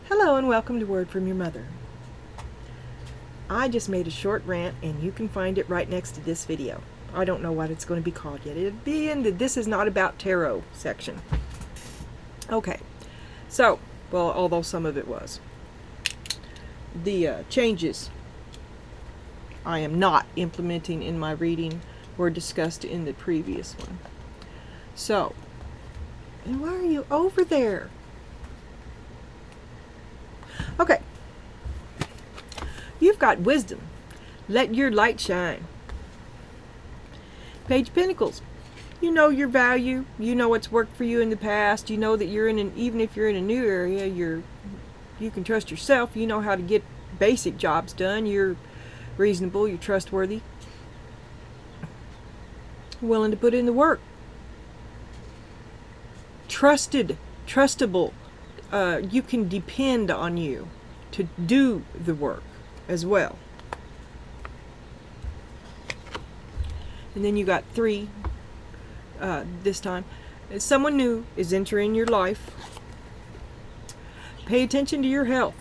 Hello and welcome to Word from Your Mother. I just made a short rant and you can find it right next to this video. I don't know what it's going to be called yet. It'll be in the This Is Not About Tarot section. Okay, so, well, although some of it was. The changes I am not implementing in my reading were discussed in the previous one. So, and why are you over there? Okay, you've got wisdom. Let your light shine. Page of Pentacles. You know your value. You know what's worked for you in the past. You know that you're in even if you're in a new area, you can trust yourself. You know how to get basic jobs done. You're reasonable. You're trustworthy. Willing to put in the work. Trustable. You can depend on you to do the work as well. And then you got 3 this time. Someone new is entering your life. Pay attention to your health.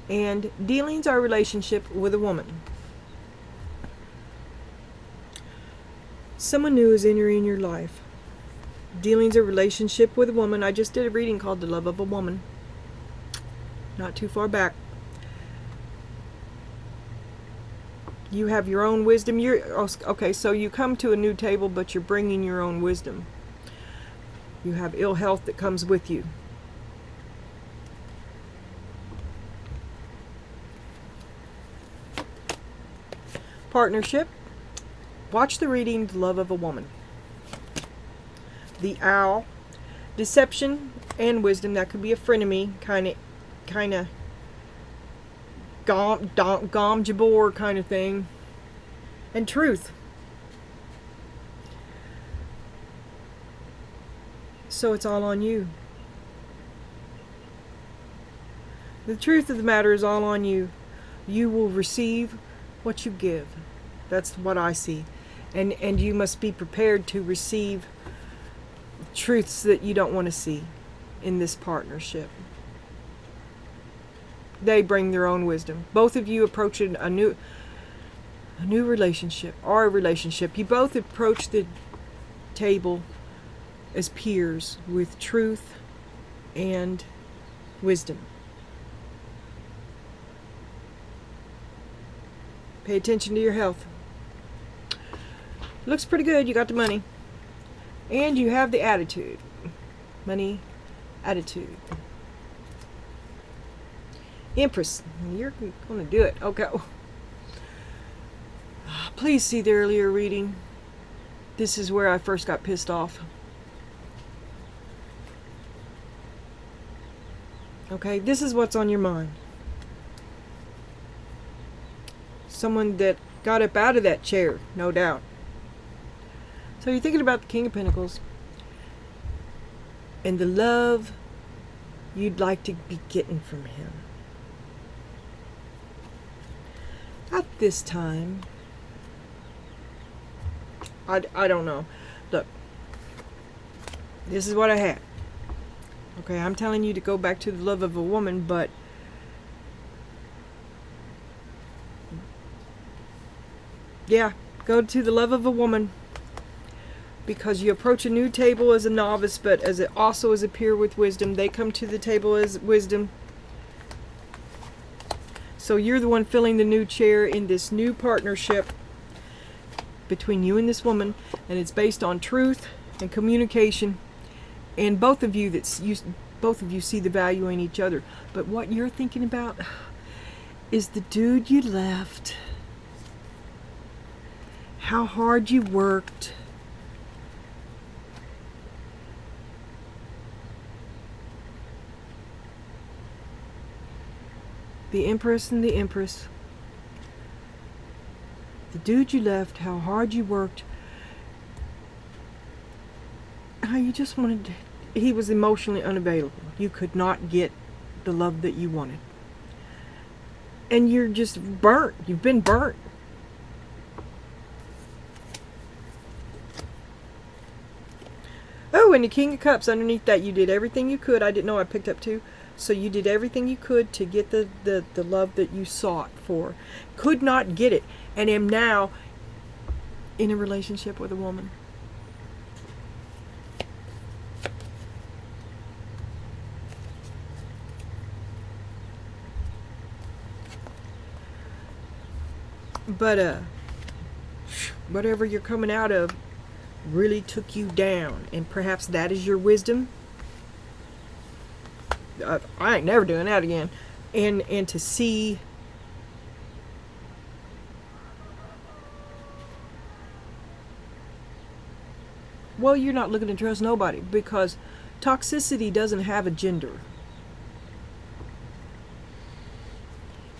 And dealings are a relationship with a woman. Someone new is entering your life. Dealings a relationship with a woman. I just did a reading called The Love of a Woman. Not too far back. You have your own wisdom. Okay, so you come to a new table, but you're bringing your own wisdom. You have ill health that comes with you. Partnership. Watch the reading, The Love of a Woman. The Owl. Deception and wisdom. That could be a frenemy, kind of gom jabor kind of thing. And truth. So it's all on you. The truth of the matter is all on you. You will receive what you give. That's what I see. And you must be prepared to receive truths that you don't want to see in this partnership. They bring their own wisdom. Both of you approach a new relationship or a relationship. You both approach the table as peers with truth and wisdom. Pay attention to your health. Looks pretty good. You got the money. And you have the attitude. Money, attitude. Empress. You're going to do it. Okay. Please see the earlier reading. This is where I first got pissed off. Okay. This is what's on your mind. Someone that got up out of that chair, no doubt. So you're thinking about the King of Pentacles and the love you'd like to be getting from him. At this time, I don't know. Look, this is what I had. Okay, I'm telling you to go back to the love of a woman, but yeah, go to the love of a woman. Because you approach a new table as a novice, but also as a peer with wisdom. They come to the table as wisdom. So you're the one filling the new chair in this new partnership between you and this woman. And it's based on truth and communication. And both of you see the value in each other. But what you're thinking about is the dude you left. How hard you worked. The Empress and the Empress. The dude you left, how hard you worked. How you just wanted to, he was emotionally unavailable. You could not get the love that you wanted. And you're just burnt. You've been burnt. and the King of Cups underneath that, you did everything you could. I didn't know I picked up 2. So you did everything you could to get the love that you sought for. Could not get it. And am now in a relationship with a woman. But whatever you're coming out of really took you down, and perhaps that is your wisdom. I ain't never doing that again. And to see well, you're not looking to trust nobody, because toxicity doesn't have a gender.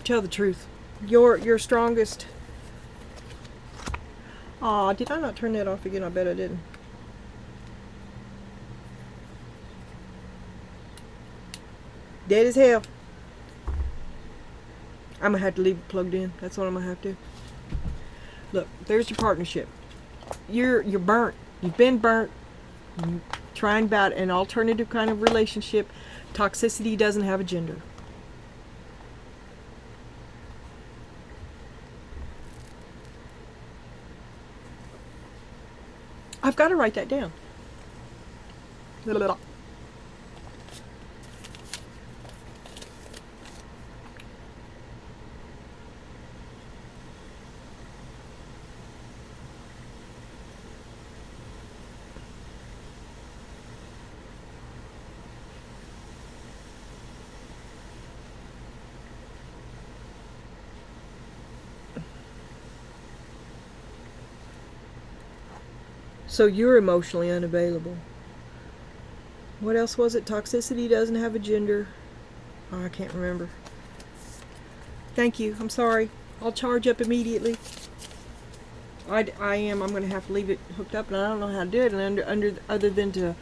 Tell the truth. Your strongest. Aw, did I not turn that off again? I bet I didn't. Dead as hell. I'm gonna have to leave it plugged in. That's what I'm gonna have to. Look, there's your partnership. You're burnt. You've been burnt. You're trying about an alternative kind of relationship. Toxicity doesn't have a gender. I've got to write that down. So you're emotionally unavailable. What else was it? Toxicity doesn't have a gender. Oh, I can't remember. Thank you. I'm sorry. I'll charge up immediately. I'm going to have to leave it hooked up, and I don't know how to do it, and other than to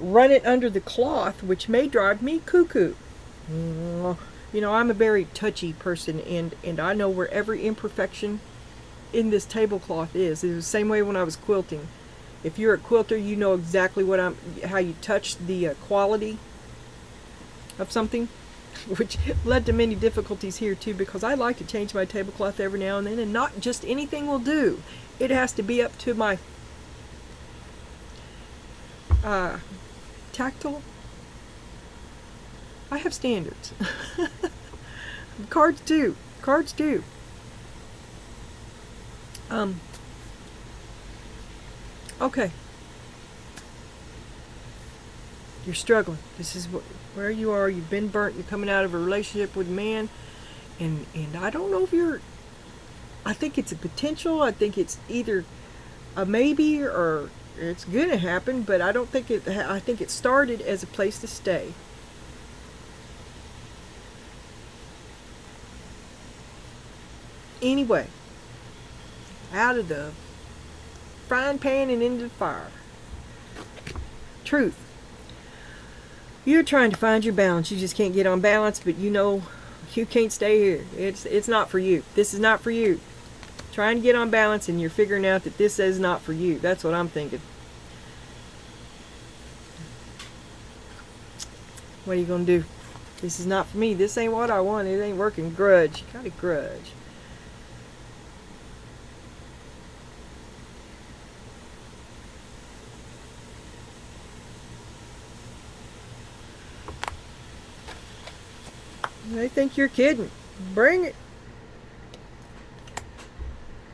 run it under the cloth, which may drive me cuckoo. You know, I'm a very touchy person, and I know where every imperfection in this tablecloth is. It was the same way when I was quilting. If you're a quilter, you know exactly how you touch the quality of something, which led to many difficulties here too, because I like to change my tablecloth every now and then, and not just anything will do. It has to be up to my tactile. I have standards. Cards do. Cards do. Okay. You're struggling. This is where you are. You've been burnt. You're coming out of a relationship with a man, and I don't know if you're. I think it's a potential. I think it's either a maybe or it's gonna happen, but I don't think it. I think it started as a place to stay. Anyway, out of the frying pan and into the fire. Truth. You're trying to find your balance. You just can't get on balance, but you know you can't stay here. It's not for you. This is not for you. Trying to get on balance, and you're figuring out that this is not for you. That's what I'm thinking. What are you going to do? This is not for me. This ain't what I want. It ain't working. Grudge. You got a grudge. They think you're kidding. Bring it.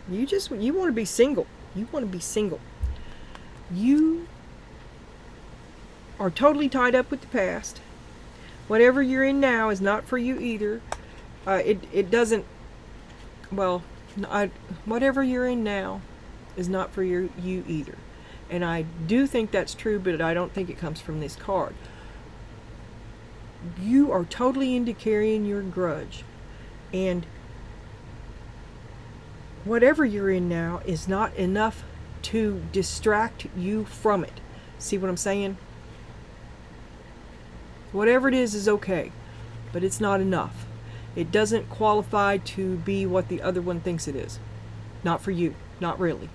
You want to be single. You want to be single. You are totally tied up with the past. Whatever you're in now is not for you either. It doesn't, well, whatever you're in now is not for you either. And I do think that's true, but I don't think it comes from this card. You are totally into carrying your grudge, and whatever you're in now is not enough to distract you from it. See what I'm saying? Whatever it is okay, but it's not enough. It doesn't qualify to be what the other one thinks it is. Not for you. Not really.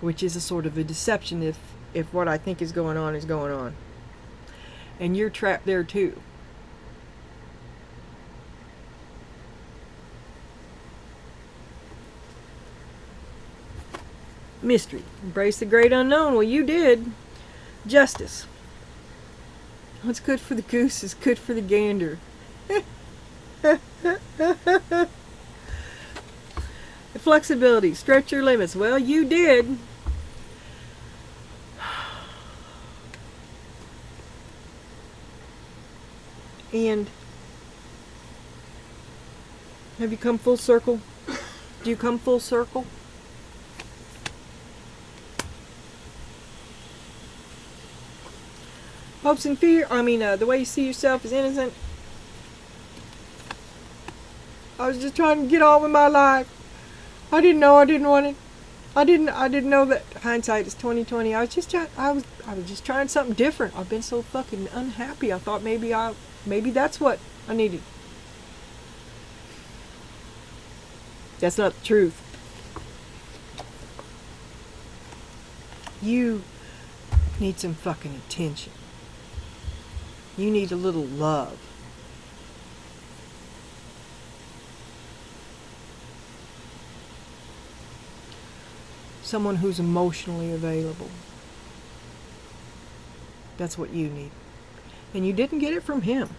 which is a sort of a deception if what I think is going on is going on. And you're trapped there too. Mystery. Embrace the great unknown. Well, you did. Justice. What's good for the goose is good for the gander. Flexibility. Stretch your limits. Well, you did. And have you come full circle? Do you come full circle? Hopes and fear. The way you see yourself is innocent. I was just trying to get on with my life. I didn't know I didn't want it. I didn't know that hindsight is 20/20. I was just trying something different. I've been so fucking unhappy. I thought maybe that's what I needed. That's not the truth. You need some fucking attention. You need a little love. Someone who's emotionally available. That's what you need. And you didn't get it from him.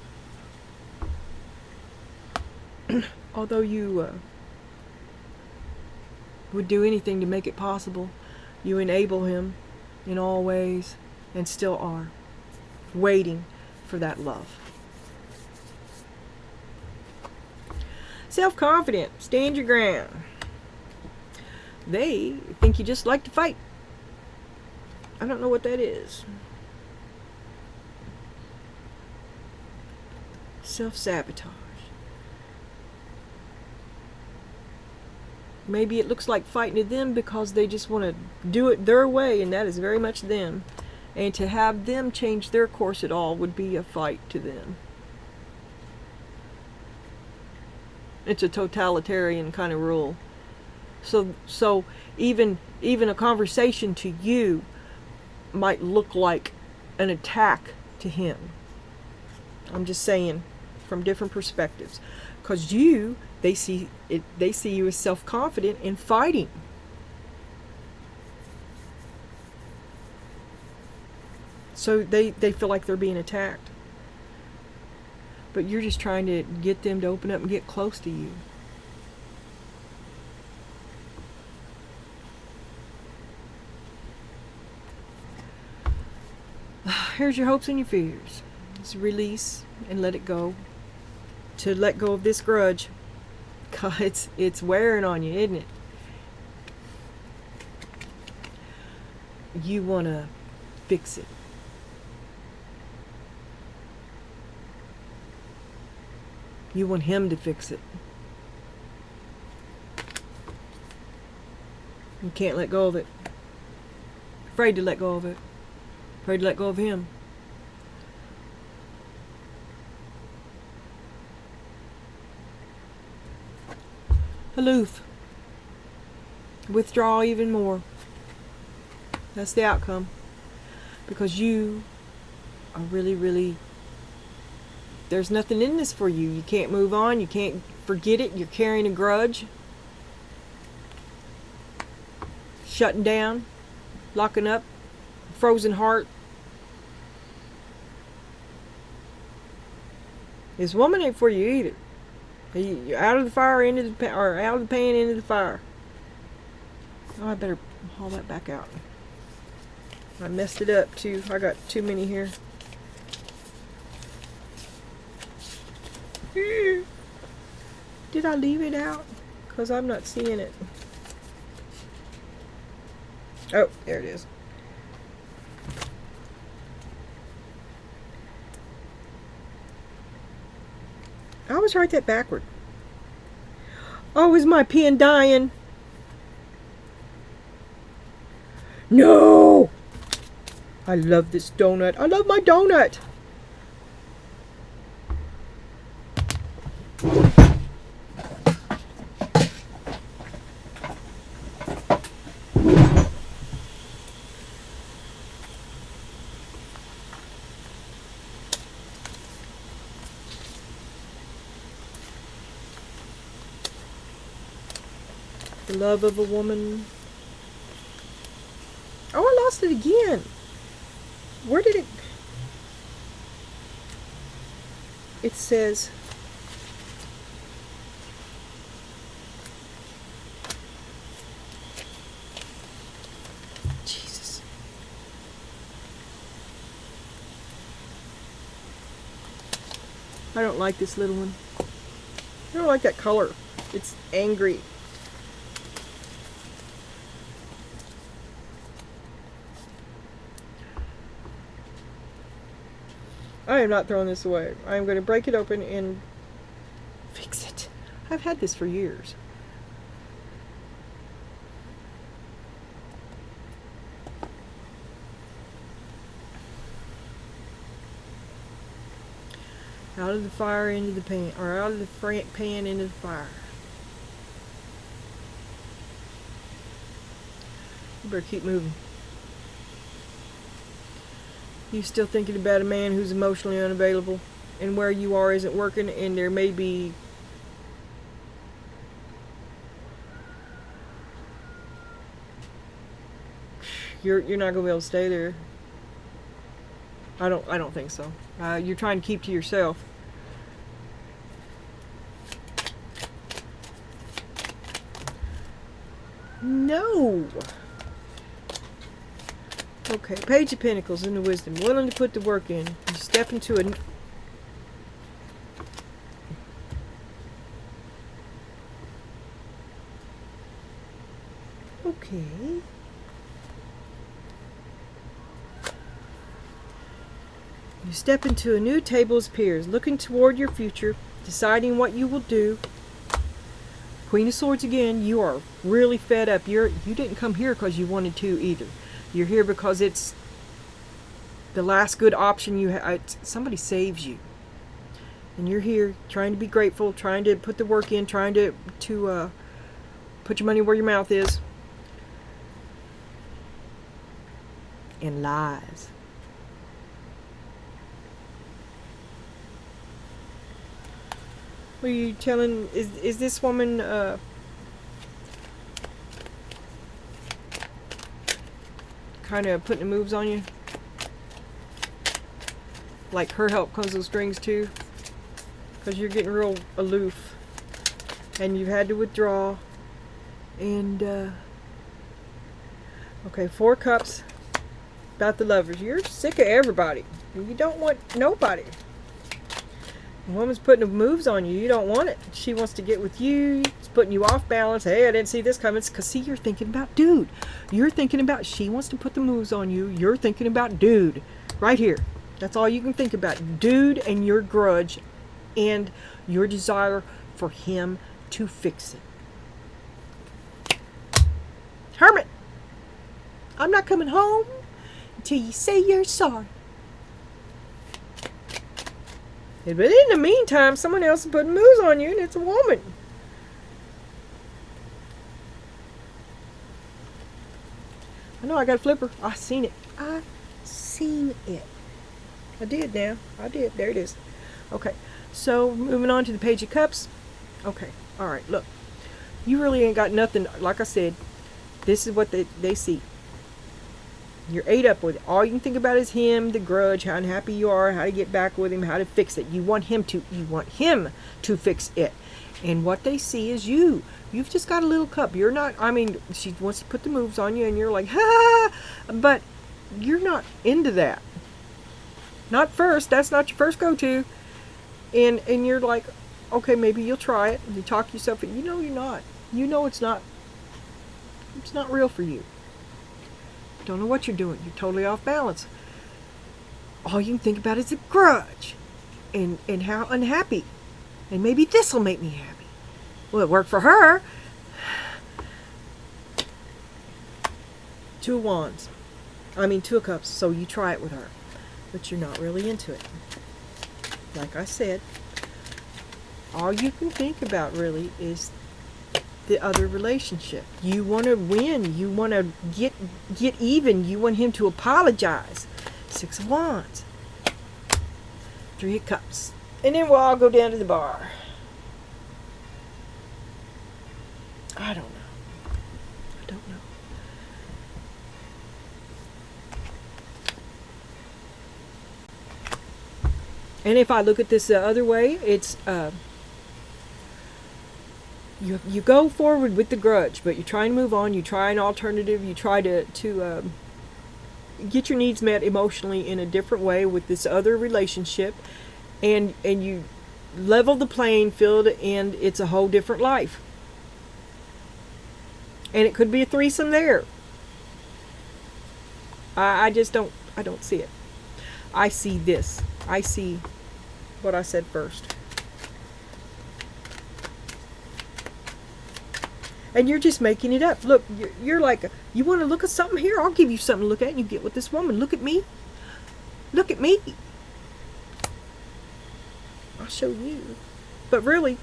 Although you would do anything to make it possible, you enable him in all ways and still are waiting for that love. Self-confident. Stand your ground. They think you just like to fight. I don't know what that is. Self-sabotage. Maybe it looks like fighting to them because they just want to do it their way, and that is very much them. And to have them change their course at all would be a fight to them. It's a totalitarian kind of rule. So even a conversation to you might look like an attack to him. I'm just saying, from different perspectives, because they see you as self-confident in fighting. So they feel like they're being attacked. But you're just trying to get them to open up and get close to you. Here's your hopes and your fears. It's release and let it go. To let go of this grudge. God, it's wearing on you, isn't it? You want to fix it. You want him to fix it. You can't let go of it. Afraid to let go of it. Afraid to let go of him. Aloof. Withdraw even more. That's the outcome. Because you are really, there's nothing in this for you. You can't move on. You can't forget it. You're carrying a grudge. Shutting down. Locking up. Frozen heart. This woman ain't for you either. You're out of the fire into the pan, or out of the pan into the fire. Oh, I better haul that back out. I messed it up too. I got too many here. Did I leave it out? Because I'm not seeing it. Oh, there it is. I always write that backward. Oh, is my pen dying? No! I love this donut. I love my donut. The love of a woman. Oh, I lost it again. Where did it... It says... Jesus. I don't like this little one. I don't like that color. It's angry. I am not throwing this away. I am going to break it open and fix it. I've had this for years. Out of the fire into the pan, or out of the pan into the fire. You better keep moving. You still thinking about a man who's emotionally unavailable, and where you are isn't working, and there may be you're not gonna be able to stay there. I don't think so. You're trying to keep to yourself. No. Okay, Page of Pentacles in the Wisdom. Willing to put the work in. You step into a... Okay. You step into a new table as peers, looking toward your future, deciding what you will do. Queen of Swords again. You are really fed up. You didn't come here because you wanted to either. You're here because it's the last good option you have. Somebody saves you. And you're here trying to be grateful, trying to put the work in, trying to put your money where your mouth is. And lies. What are you telling? Is this woman kind of putting the moves on you? Like her help comes with strings too? Because you're getting real aloof. And you've had to withdraw. And, okay, 4 cups. About the lovers. You're sick of everybody. You don't want nobody. The woman's putting the moves on you. You don't want it. She wants to get with you. It's putting you off balance. Hey, I didn't see this coming. Because, see, you're thinking about dude. You're thinking about, she wants to put the moves on you. You're thinking about dude. Right here. That's all you can think about. Dude and your grudge. And your desire for him to fix it. Hermit. I'm not coming home until you say you're sorry. But in the meantime, someone else is putting moves on you, and it's a woman. I know I got a flipper. I seen it. I seen it. I did now. I did. There it is. Okay. So, moving on to the Page of Cups. Okay. Alright, look. You really ain't got nothing. Like I said, this is what they see. You're ate up with it. All you can think about is him, the grudge, how unhappy you are, how to get back with him, how to fix it. You want him to fix it. And what they see is you. You've just got a little cup. You're not, I mean, she wants to put the moves on you and you're like, ha! But you're not into that. Not first. That's not your first go-to. And you're like, okay, maybe you'll try it. And you talk yourself, you know you're not. You know it's not real for you. Don't know what you're doing. You're totally off balance. All you can think about is a grudge. And how unhappy. And maybe this will make me happy. Well, it worked for her. 2 of Wands. I mean, 2 of Cups. So you try it with her. But you're not really into it. Like I said, all you can think about really is the other relationship. You want to win. You want to get even. You want him to apologize. 6 of Wands. 3 of Cups. And then we'll all go down to the bar. I don't know. And if I look at this the other way, it's you go forward with the grudge, but you're trying to move on. You try an alternative. You try to get your needs met emotionally in a different way with this other relationship, and you level the playing field, and it's a whole different life. And it could be a threesome there. I just don't see it. I see this. I see what I said first. And you're just making it up. Look, you're like, you want to look at something here? I'll give you something to look at. And you get with this woman. Look at me. Look at me. I'll show you. But really,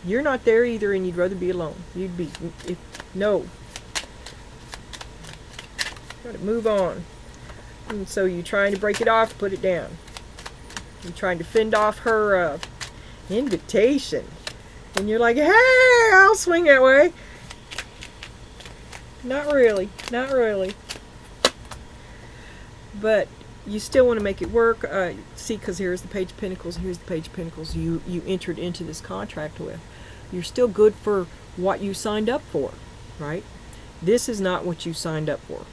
you're not there either, and you'd rather be alone. You'd be, no. Got to move on. And so you're trying to break it off, put it down. You're trying to fend off her invitation. And you're like, hey, I'll swing that way. Not really. Not really. But you still want to make it work. See, because here's the Page of Pentacles. Here's the Page of Pentacles you entered into this contract with. You're still good for what you signed up for, right? This is not what you signed up for.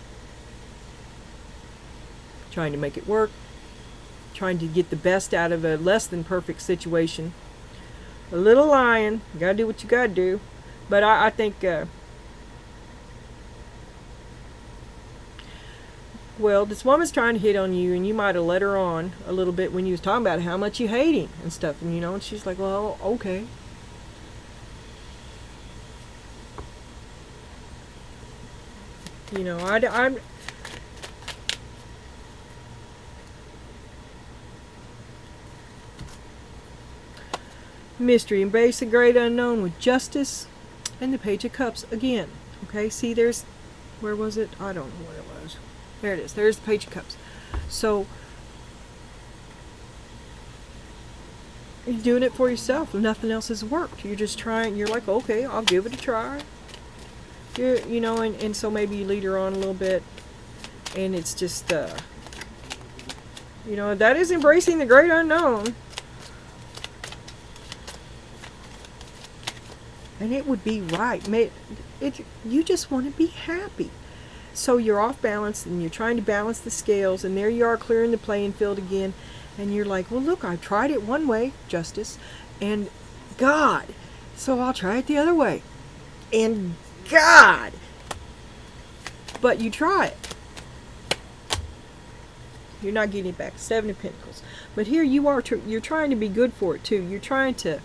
Trying to make it work. Trying to get the best out of a less than perfect situation. A little lying. You gotta do what you gotta do. But I think, well, this woman's trying to hit on you, and you might have let her on a little bit when you was talking about how much you hate him and stuff, and and she's like, well, okay. I'm mystery, embrace the great unknown with justice, and the Page of Cups again. Okay, see, there's, where was it? I don't know where it was. There it is. There's the Page of Cups. So you're doing it for yourself. Nothing else has worked. You're just trying. You're like, okay, I'll give it a try. And so maybe you lead her on a little bit, and it's just, that is embracing the great unknown. And it would be right. You just want to be happy. So you're off balance, and you're trying to balance the scales, and there you are clearing the playing field again. And you're like, well, look, I tried it one way, justice, and God. So I'll try it the other way. And God. But you try it. You're not getting it back. 7 of Pentacles. But here you are, you're trying to be good for it, too. You're trying to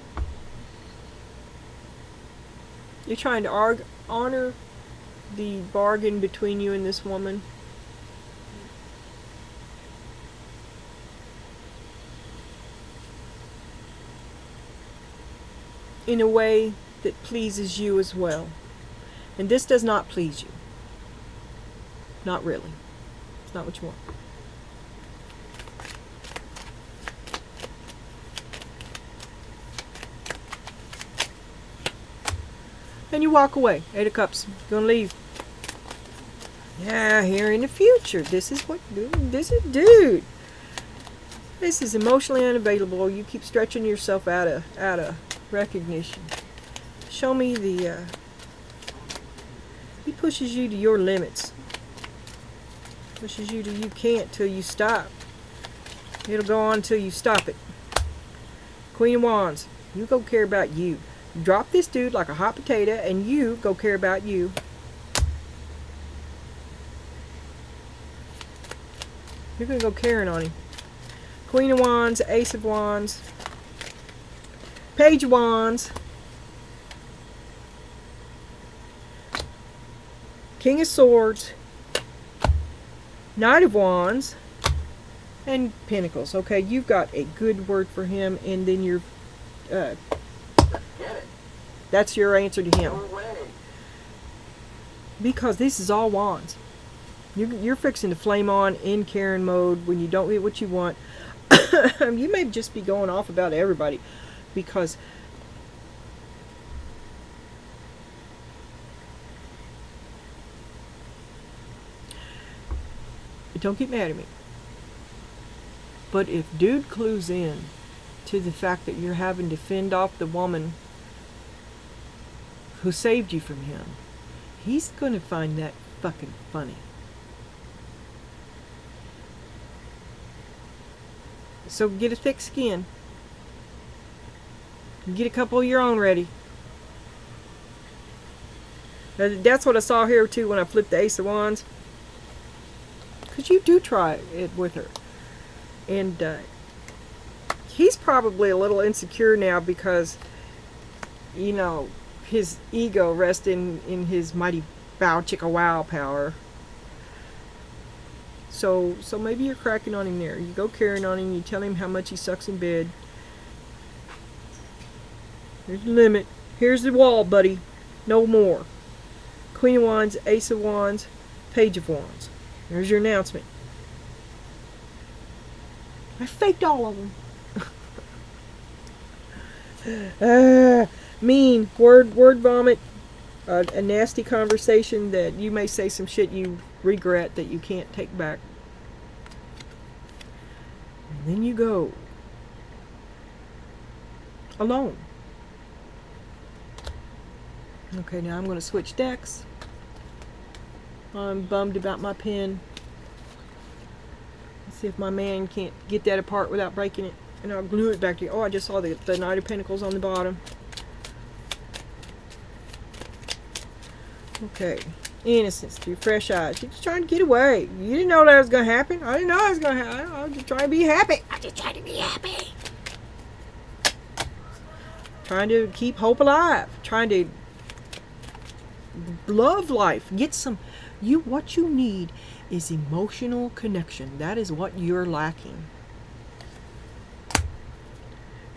honor the bargain between you and this woman. In a way that pleases you as well. And this does not please you. Not really. It's not what you want. And you walk away. 8 of Cups. Gonna leave. Yeah, here in the future. This is dude. This is emotionally unavailable. You keep stretching yourself out of recognition. Show me the he pushes you to your limits. Pushes you to you can't till you stop. It'll go on till you stop it. Queen of Wands. You go care about you. Drop this dude like a hot potato, and you go care about you. You're going to go caring on him. Queen of Wands, Ace of Wands, Page of Wands, King of Swords, Knight of Wands, and Pentacles. Okay, you've got a good word for him, and then you're... that's your answer to him. Because this is all wands. You're fixing to flame on in Karen mode when you don't get what you want. You may just be going off about everybody. Because don't get mad at me. But if dude clues in to the fact that you're having to fend off the woman who saved you from him, he's going to find that fucking funny. So get a thick skin. Get a couple of your own ready. That's what I saw here too when I flipped the Ace of Wands. Because you do try it with her. And he's probably a little insecure now because, you know, his ego rests in his mighty bow chicka wow power. So maybe you're cracking on him there. You go carrying on him, you tell him how much he sucks in bed. There's the limit. Here's the wall, buddy. No more. Queen of Wands, Ace of Wands, Page of Wands. There's your announcement. I faked all of them. Mean. Word vomit. A nasty conversation that you may say some shit you regret that you can't take back. And then you go. Alone. Okay, now I'm going to switch decks. I'm bummed about my pen. Let's see if my man can't get that apart without breaking it. And I'll glue it back to you. Oh, I just saw the Knight of Pentacles on the bottom. Okay. Innocence through fresh eyes. You're just trying to get away. You didn't know that was going to happen. I didn't know that was going to happen. I was just trying to be happy. I'm just trying to be happy. Trying to keep hope alive. Trying to love life. Get some... What you need is emotional connection. That is what you're lacking.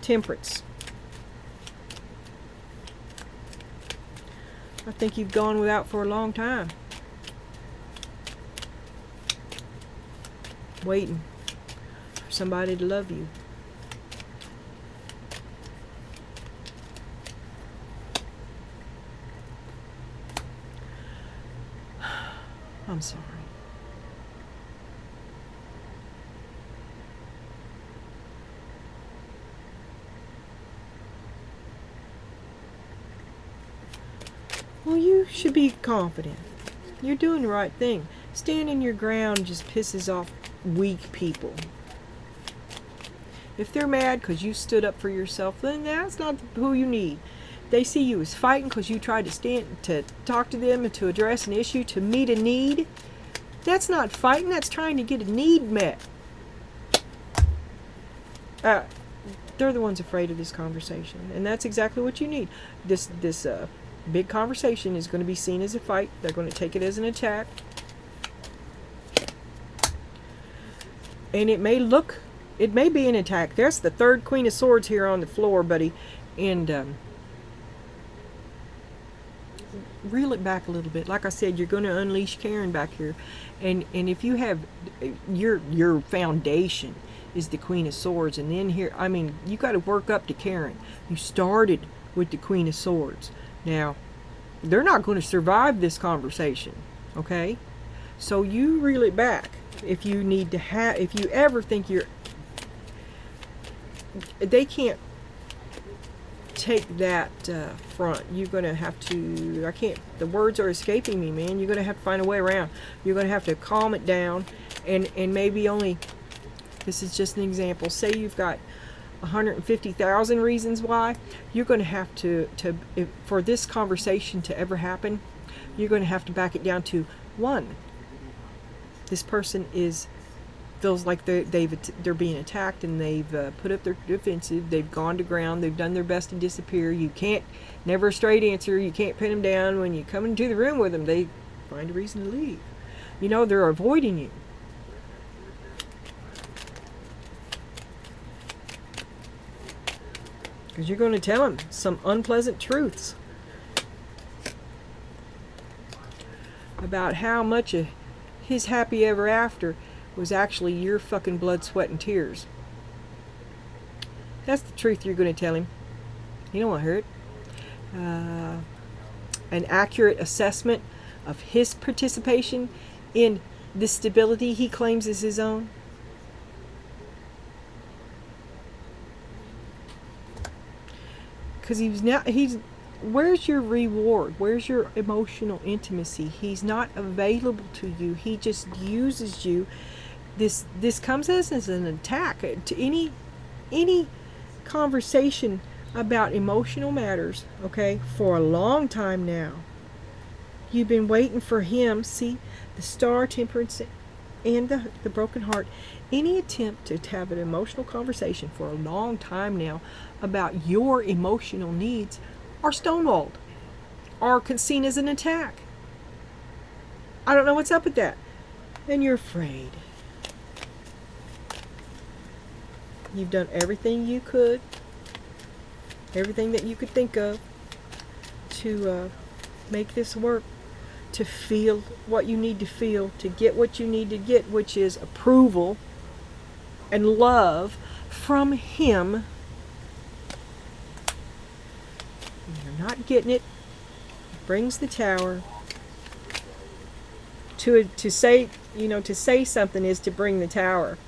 Temperance. I think you've gone without for a long time. Waiting for somebody to love you. I'm sorry. Well, you should be confident. You're doing the right thing. Standing your ground just pisses off weak people. If they're mad because you stood up for yourself, then that's not who you need. They see you as fighting because you tried to talk to them and to address an issue, to meet a need. That's not fighting. That's trying to get a need met. They're the ones afraid of this conversation, and that's exactly what you need. This big conversation is going to be seen as a fight. They're going to take it as an attack, and it may be an attack. There's the third Queen of Swords here on the floor, buddy, and reel it back a little bit. Like I said, you're going to unleash Karen back here, and if you have your foundation is the Queen of Swords, and then here, I mean, you got to work up to Karen. You started with the Queen of Swords. Now, they're not going to survive this conversation, okay? So you reel it back. If you need to if you ever think they can't take that front. You're going to have to, the words are escaping me, man. You're going to have to find a way around. You're going to have to calm it down, and maybe only, this is just an example, say you've got 150,000 reasons why. You're going to have to for this conversation to ever happen, you're going to have to back it down to one. This person feels like they're being attacked, and they've put up their defensive. They've gone to ground. They've done their best to disappear. You can't, never a straight answer. You can't pin them down. When you come into the room with them, they find a reason to leave. You know, they're avoiding you. Because you're going to tell him some unpleasant truths about how much of his happy ever after was actually your fucking blood, sweat, and tears. That's the truth you're going to tell him. You don't want to hurt. An accurate assessment of his participation in the stability he claims is his own. because where's your reward? Where's your emotional intimacy? He's not available to you. He just uses you. This comes as an attack to any conversation about emotional matters, okay, for a long time now. You've been waiting for him. See, the star, temperance, and the broken heart. Any attempt to have an emotional conversation for a long time now about your emotional needs are stonewalled, are seen as an attack. I don't know what's up with that. And you're afraid. You've done everything you could, everything that you could think of to make this work, to feel what you need to feel, to get what you need to get, which is approval and love from him. And you're not getting it. It brings the tower. To say, to say something is to bring the tower.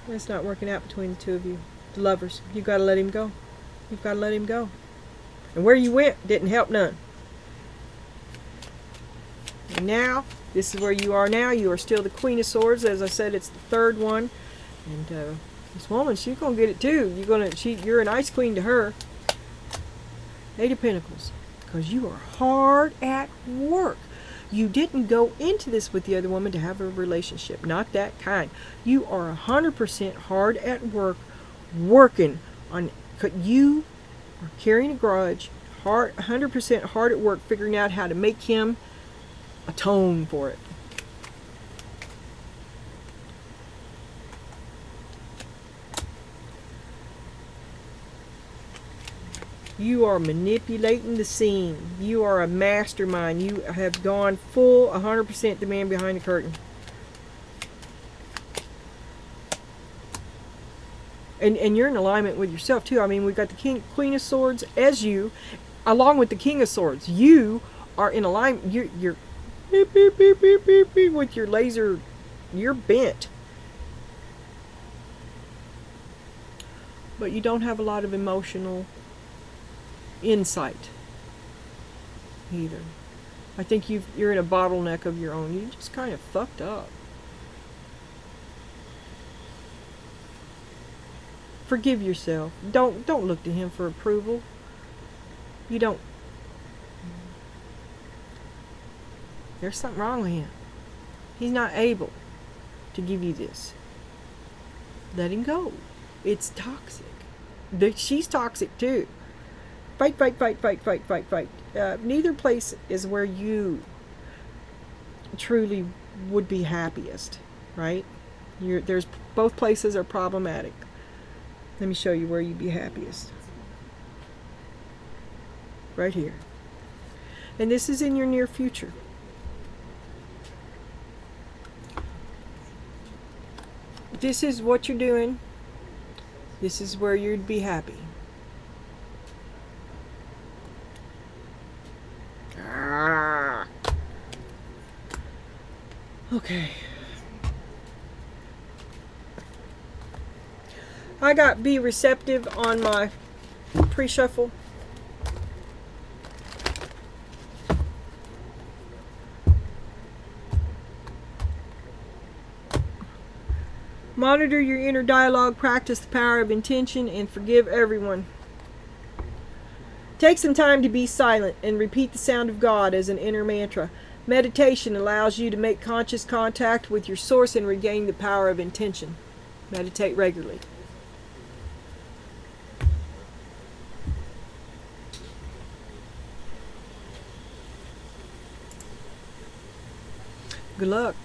It's not working out between the two of you. The lovers. You've got to let him go. You've got to let him go. And where you went didn't help none. And now, this is where you are now. You are still the Queen of Swords. As I said, it's the third one. And this woman, she's going to get it too. You're an ice queen to her. Eight of Pentacles. Because you are hard at work. You didn't go into this with the other woman to have a relationship. Not that kind. You are 100% hard at work, working on. You are carrying a grudge, 100% hard at work, figuring out how to make him atone for it. You are manipulating the scene. You are a mastermind. You have gone full 100% the man behind the curtain. And you're in alignment with yourself too. I mean, we've got the Queen of Swords as you, along with the King of Swords. You are in alignment. You're beep, beep, beep, beep, beep, beep, with your laser. You're bent. But you don't have a lot of emotional insight either. I think you're in a bottleneck of your own. You just kind of fucked up. Forgive yourself. Don't look to him for approval. You don't. There's something wrong with him. He's not able to give you this. Let him go. It's toxic. She's toxic too. Fight, fight, fight, fight, fight, fight, fight. Neither place is where you truly would be happiest, right? Both places are problematic. Let me show you where you'd be happiest. Right here. And this is in your near future. This is what you're doing. This is where you'd be happy. Okay. I got be receptive on my pre-shuffle. Monitor your inner dialogue, practice the power of intention, and forgive everyone. Take some time to be silent and repeat the sound of God as an inner mantra. Meditation allows you to make conscious contact with your source and regain the power of intention. Meditate regularly. Good luck.